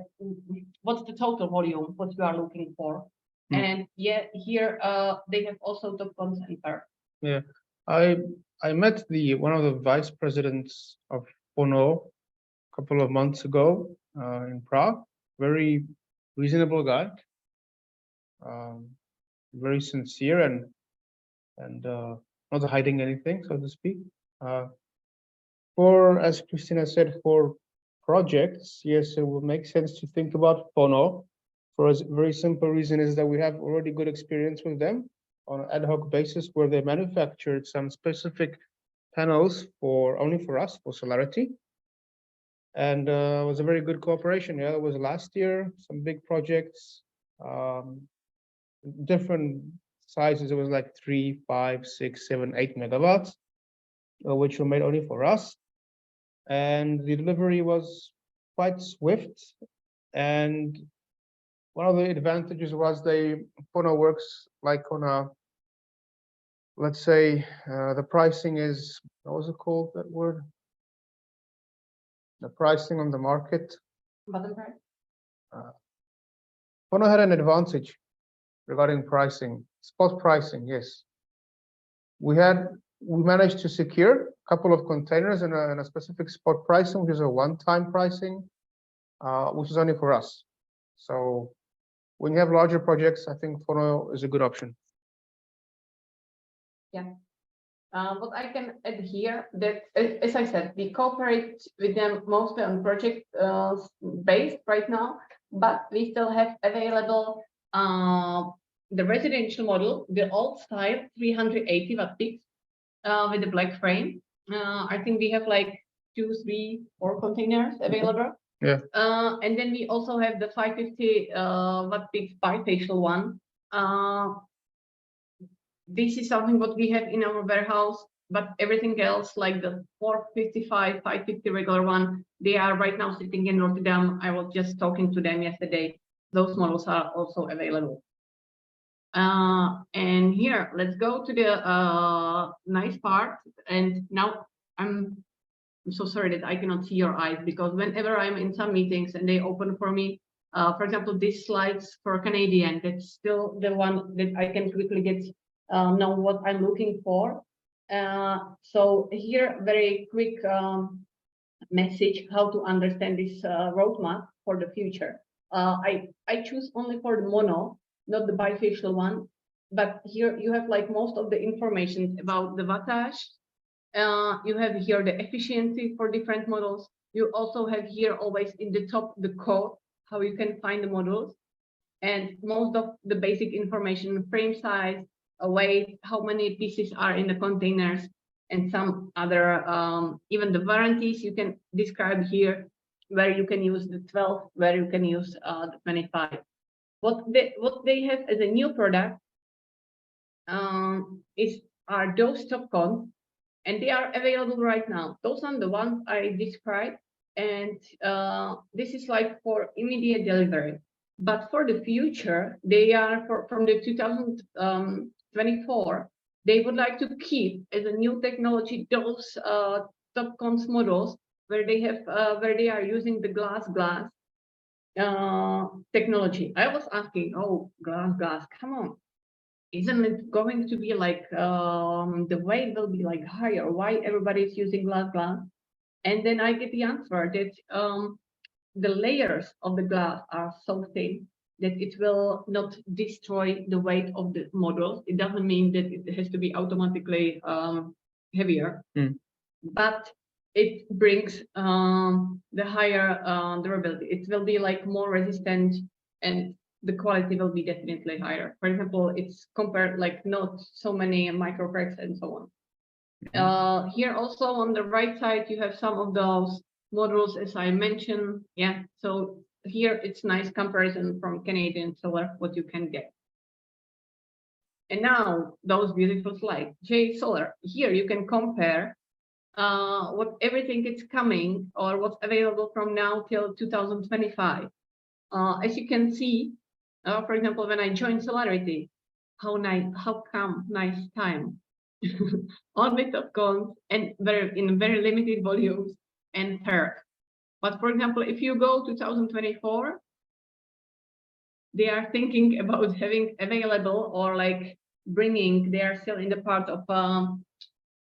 what's the total volume, what you are looking for. And yeah, here they have also top cons and PERC. Yeah, I met one of the vice presidents of Phono a couple of months ago in Prague. Very reasonable guy, very sincere and not hiding anything, so to speak. As Christina said, for projects, yes, it would make sense to think about Phono. For a very simple reason is that we have already good experience with them on an ad hoc basis, where they manufactured some specific panels only for us, for Solarity. And it was a very good cooperation. Yeah, it was last year, some big projects, different sizes. It was like 3, 5, 6, 7, 8 megawatts, which were made only for us. And the delivery was quite swift. And one of the advantages was Phono works like on a, let's say, the pricing is, what was it called, that word? The pricing on the market. Bottom price? Phono had an advantage regarding pricing, spot pricing. Yes, we managed to secure a couple of containers in a specific spot pricing, which is a one-time pricing, which is only for us. So when you have larger projects, I think Phono is a good option. Yeah. What I can add here, that as I said, we cooperate with them mostly on project based right now, but we still have available the residential model, the old style 380 watt peaks with the black frame. I think we have like 2, 3, 4 containers available. Yeah. And then we also have the 550 watt peaks bifacial one. This is something what we have in our warehouse, but everything else, like the 455, 550 regular one, they are right now sitting in Rotterdam. I was just talking to them yesterday. Those models are also available. And here, let's go to the nice part. And now I'm so sorry that I cannot see your eyes, because whenever I'm in some meetings and they open for me, for example, these slides for Canadian, that's still the one that I can quickly get know what I'm looking for. So here, very quick message how to understand this roadmap for the future. I choose only for the mono, not the bifacial one, but here you have like most of the information about the wattage. You have here the efficiency for different models. You also have here always in the top the code, how you can find the models, and most of the basic information, frame size, weight, how many pieces are in the containers, and some other, even the warranties you can describe here, where you can use the 12, where you can use the 25. What they have as a new product are those top cons, and they are available right now. Those are the ones I described, and this is like for immediate delivery. But for the future, they are from the 2024. They would like to keep as a new technology those top cons models where they have where they are using the glass technology. I was asking, oh, glass, come on. Isn't it going to be like the weight will be like higher? Why everybody is using glass? And then I get the answer that the layers of the glass are so thin that it will not destroy the weight of the models. It doesn't mean that it has to be automatically heavier, but it brings the higher durability. It will be like more resistant, and the quality will be definitely higher. For example, it's compared like not so many micro cracks and so on. Here also on the right side, you have some of those models as I mentioned. Yeah, so here it's nice comparison from Canadian Solar, what you can get. And now those beautiful slides, J Solar, here you can compare what everything is coming or what's available from now till 2025. As you can see, for example, when I joined Solarity, how nice time. All bit of cons and in very limited volumes and fair. But for example, if you go 2024, they are thinking about having available or like bringing, they are still in the part of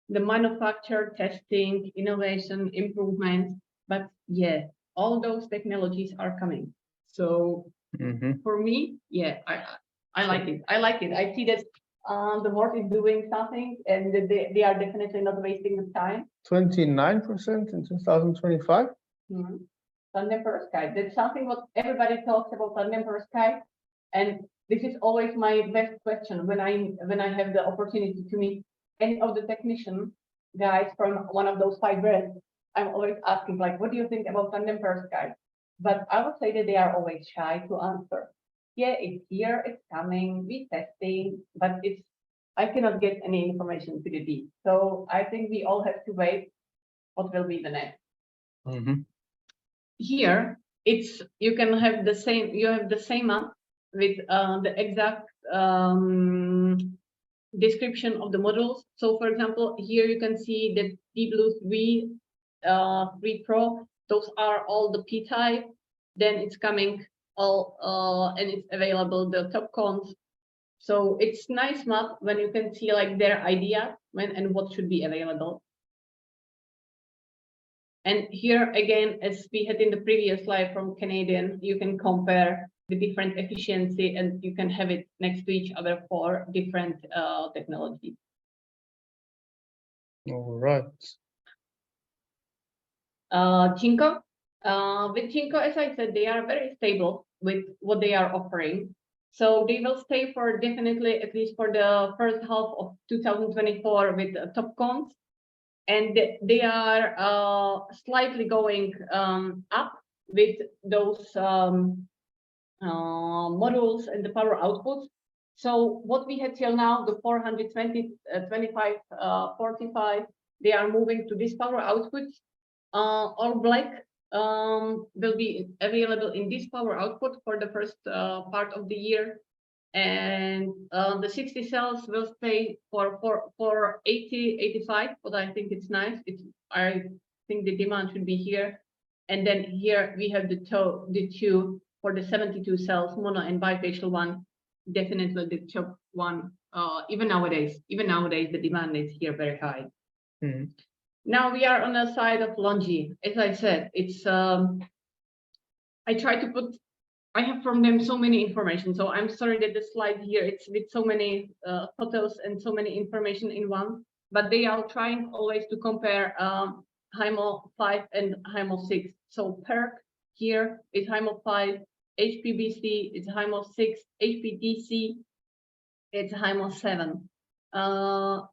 the manufacture, testing, innovation, improvement. But yeah, all those technologies are coming. So for me, yeah, I like it. I like it. I see that the world is doing something, and they are definitely not wasting the time. 29% in 2025. Tandem perovskite. That's something what everybody talks about, tandem perovskite, and this is always my best question when I have the opportunity to meet any of the technician guys from one of those 5 brands. I'm always asking, like, what do you think about tandem perovskite? But I would say that they are always shy to answer. Yeah, it's here, it's coming, we testing, but I cannot get any information to the deep. So I think we all have to wait what will be the next. Here, you can have the same, you have the same app with the exact description of the models. So for example, here you can see the D-Blue 3 Pro, those are all the P-type. Then it's coming all and it's available, the top cons. So it's nice map when you can see like their idea when and what should be available. And here again, as we had in the previous slide from Canadian, you can compare the different efficiency and you can have it next to each other for different technologies. All right. Jinko. With Jinko, as I said, they are very stable with what they are offering. So they will stay for definitely at least for the first half of 2024 with top cons. And they are slightly going up with those modules and the power outputs. So what we had till now, the 420, 25, 45, they are moving to this power outputs. All black will be available in this power output for the first part of the year. And the 60 cells will stay for 80, 85, but I think it's nice. I think the demand should be here. And then here we have the two for the 72 cells, mono and bifacial one. Definitely the top one. Even nowadays, the demand is here very high. Mhm. Now we are on the side of Longi. As I said, it's I try to put. I have from them so many information. So I'm sorry that the slide here it's with so many photos and so many information in one. But they are trying always to compare HIMO 5 and HIMO 6. So PERC here is HIMO 5, HPBC is HIMO 6, HPDC it's HIMO 7.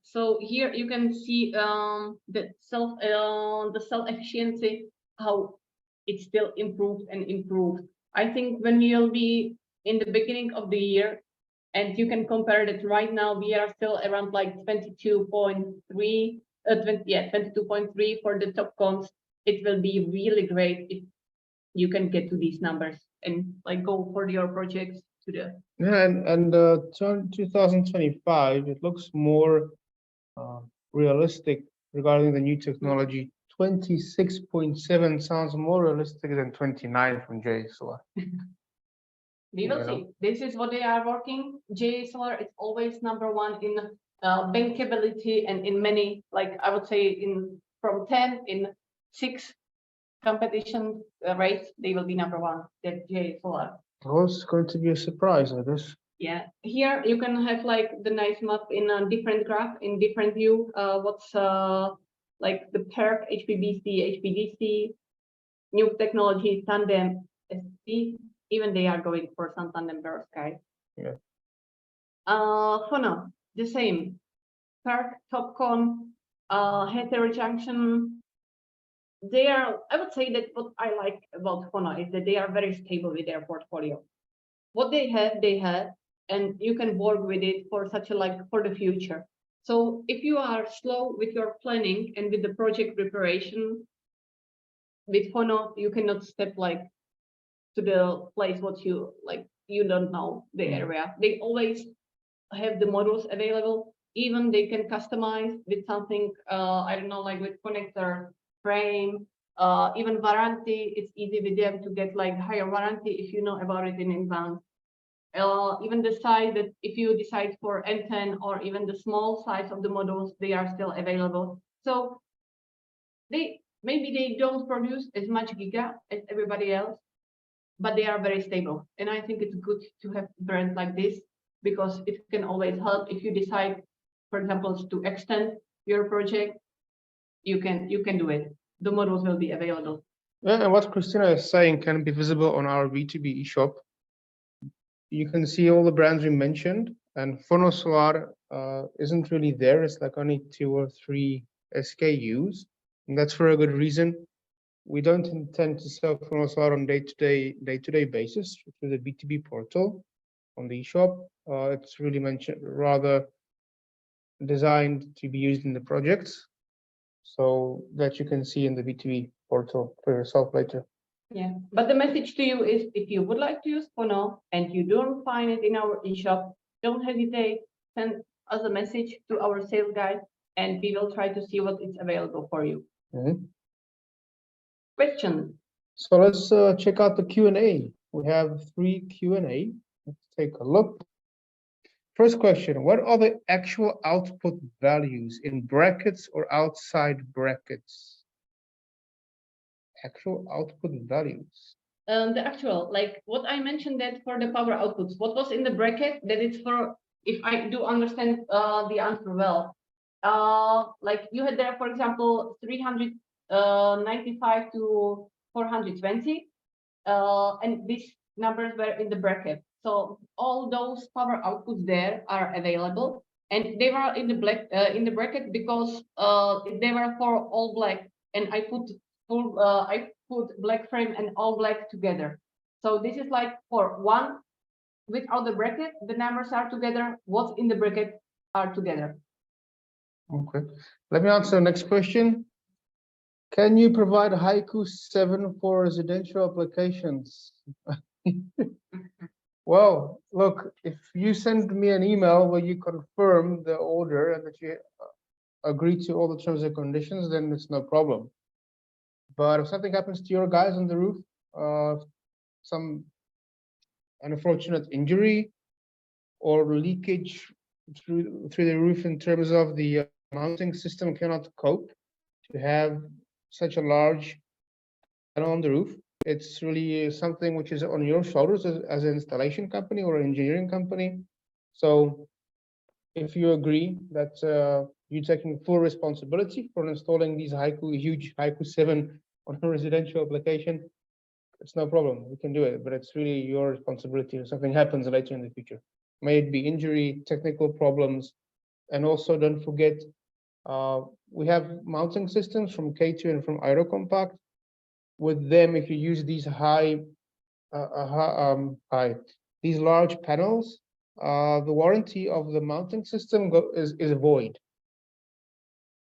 So here you can see the cell efficiency, how it's still improved and improved. I think when you'll be in the beginning of the year, and you can compare that right now, we are still around like 22.3, 22.3 for the top cons. It will be really great if you can get to these numbers and like go for your projects to the. Yeah, and 2025, it looks more realistic regarding the new technology. 26.7 sounds more realistic than 29 from J Solar. We will see. This is what they are working. J Solar is always number one in bankability and in many, like I would say, in from 10 in 6 competition rates, they will be number one. That J Solar. Oh, it's going to be a surprise, I guess. Yeah, here you can have like the nice map in a different graph, in different view. What's like the PERC, HPBC, HPDC, new technology, tandem, ST, even they are going for some tandem perovskite. Yeah. Phono, the same. PERC, TopCon, heterojunction. They are, I would say that what I like about Phono is that they are very stable with their portfolio. What they have, and you can work with it for such a like for the future. So if you are slow with your planning and with the project preparation, with Phono, you cannot step like to the place what you like, you don't know the area. They always have the models available. Even they can customize with something, I don't know, like with connector, frame, even warranty. It's easy with them to get like higher warranty if you know about it in advance. Even the size that if you decide for N10 or even the small size of the models, they are still available. So maybe they don't produce as much giga as everybody else, but they are very stable. And I think it's good to have brands like this because it can always help if you decide, for example, to extend your project, you can do it. The models will be available. Yeah, and what Christina is saying can be visible on our B2B eShop. You can see all the brands we mentioned, and Phono Solar isn't really there. It's like only 2 or 3 SKUs, and that's for a good reason. We don't intend to sell Phono Solar on day-to-day basis through the B2B portal on the eShop. It's really rather designed to be used in the projects, so that you can see in the B2B portal for yourself later. Yeah, but the message to you is if you would like to use Phono and you don't find it in our eShop, don't hesitate, send us a message to our sales guy and we will try to see what is available for you. Mm-hmm. Question. So let's check out the Q&A. we have 3 Q&A. Let's take a look. First question, what are the actual output values in brackets or outside brackets? Actual output values. The actual, like what I mentioned that for the power outputs, what was in the bracket, that it's for, if I do understand the answer well, like you had there, for example, 395 to 420, and these numbers were in the bracket. So all those power outputs there are available, and they were in the bracket because they were for all black, and I put black frame and all black together. So this is like for one without the bracket, the numbers are together. What's in the bracket are together. Okay, let me answer the next question. Can you provide Haiku 7 for residential applications? Well, look, if you send me an email where you confirm the order and that you agree to all the terms and conditions, then it's no problem. But if something happens to your guys on the roof, some unfortunate injury or leakage through the roof in terms of the mounting system cannot cope to have such a large panel on the roof, it's really something which is on your shoulders as an installation company or engineering company. So if you agree that you're taking full responsibility for installing these huge Haiku 7 on a residential application, it's no problem. We can do it, but it's really your responsibility if something happens later in the future. May it be injury, technical problems, and also don't forget, we have mounting systems from K2 and from Aerocompact. With them, if you use these these large panels, the warranty of the mounting system is void.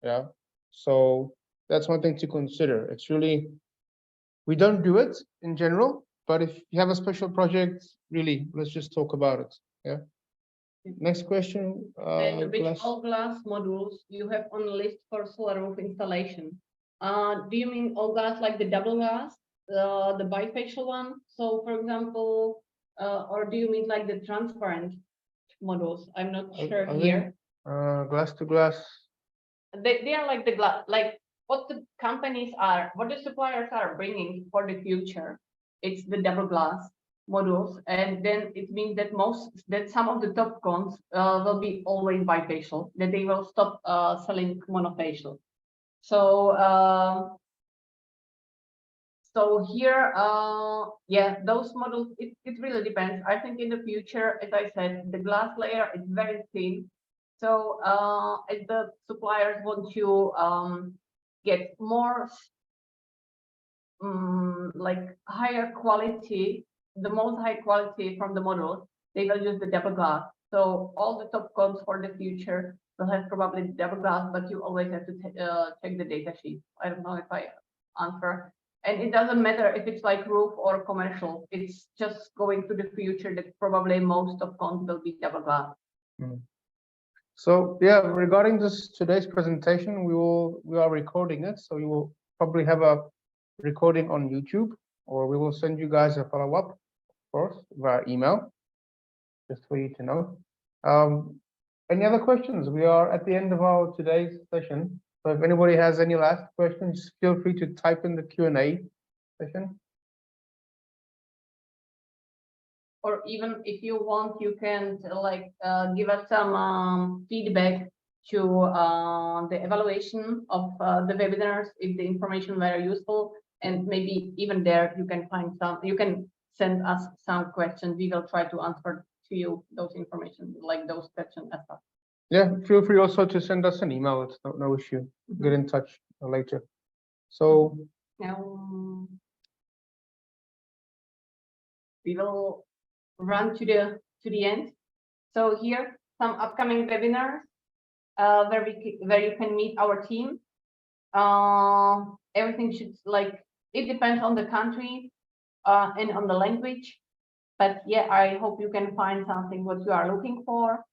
Yeah, so that's one thing to consider. It's really, we don't do it in general, but if you have a special project, really, let's just talk about it. Yeah. Next question. And which all glass modules you have on the list for solar roof installation? Do you mean all glass like the double glass, the bifacial one? So, for example, or do you mean like the transparent modules? I'm not sure here. Glass to glass. They are like the glass, like what the companies are, what the suppliers are bringing for the future. It's the double glass modules, and then it means that some of the top cons will be always bifacial, that they will stop selling monofacial. So so here, yeah, those models, it really depends. I think in the future, as I said, the glass layer is very thin. So as the suppliers want to get more like higher quality, the most high quality from the models, they will use the double glass. So all the top codes for the future will have probably double glass, but you always have to check the data sheet. I don't know if I answer. And it doesn't matter if it's like roof or commercial. It's just going to the future that probably most of cons will be double glass. So yeah, regarding today's presentation, we are recording it, so you will probably have a recording on YouTube, or we will send you guys a follow-up, of course, via email, just for you to know. Any other questions? We are at the end of our today's session. So if anybody has any last questions, feel free to type in the Q&A session. Or even if you want, you can like give us some feedback to the evaluation of the webinars if the information very useful, and maybe even there you can find you can send us some questions. We will try to answer to you those information, like those questions as well. Yeah, feel free also to send us an email. It's no issue. Get in touch later. So we will run to the end. So here some upcoming webinars where you can meet our team. Everything should, like, it depends on the country and on the language, but yeah, I hope you can find something what you are looking for.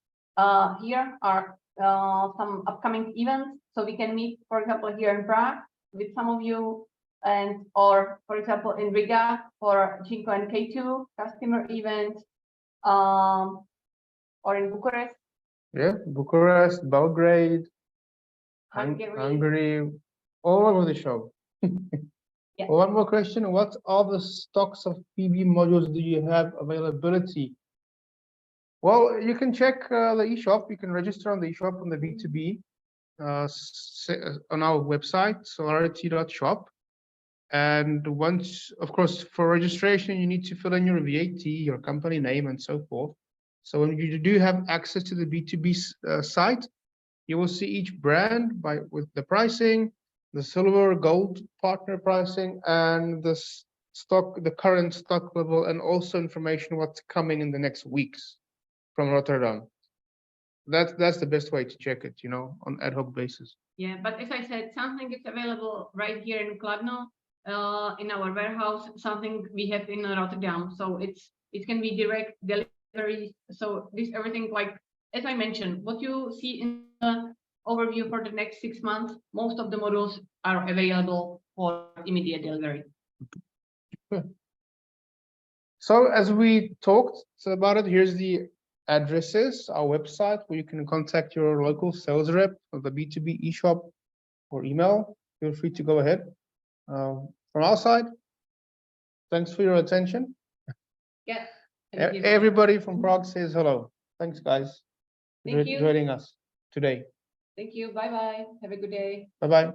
Here are some upcoming events, so we can meet, for example, here in Prague with some of you. and or for example in Riga for Jinko and K2 customer events, or in Bucharest, Yeah, Bucharest, Belgrade, Hungary. Hungary, all over the show. Yeah. One more question. What other stocks of PV modules do you have availability? Well, you can check the eShop. You can register on the eShop on the B2B on our website, solarity.shop. And once, of course, for registration, you need to fill in your VAT, your company name, and so forth. So when you do have access to the B2B site, you will see each brand with the pricing, the silver, gold partner pricing, and the stock, the current stock level, and also information what's coming in the next weeks from Rotterdam. That's the best way to check it, on ad hoc basis. Yeah, but as I said, something is available right here in Kladno, in our warehouse. Something we have in Rotterdam, so it can be direct delivery. So this everything, like as I mentioned, what you see in the overview for the next 6 months, most of the models are available for immediate delivery. So as we talked about it, here's the addresses, our website, where you can contact your local sales rep of the B2B eShop or email. Feel free to go ahead. From our side, thanks for your attention. Yes. Everybody from Prague says hello. Thanks, guys, for Thank you. joining us today. Thank you. Bye bye. Have a good day. Bye bye.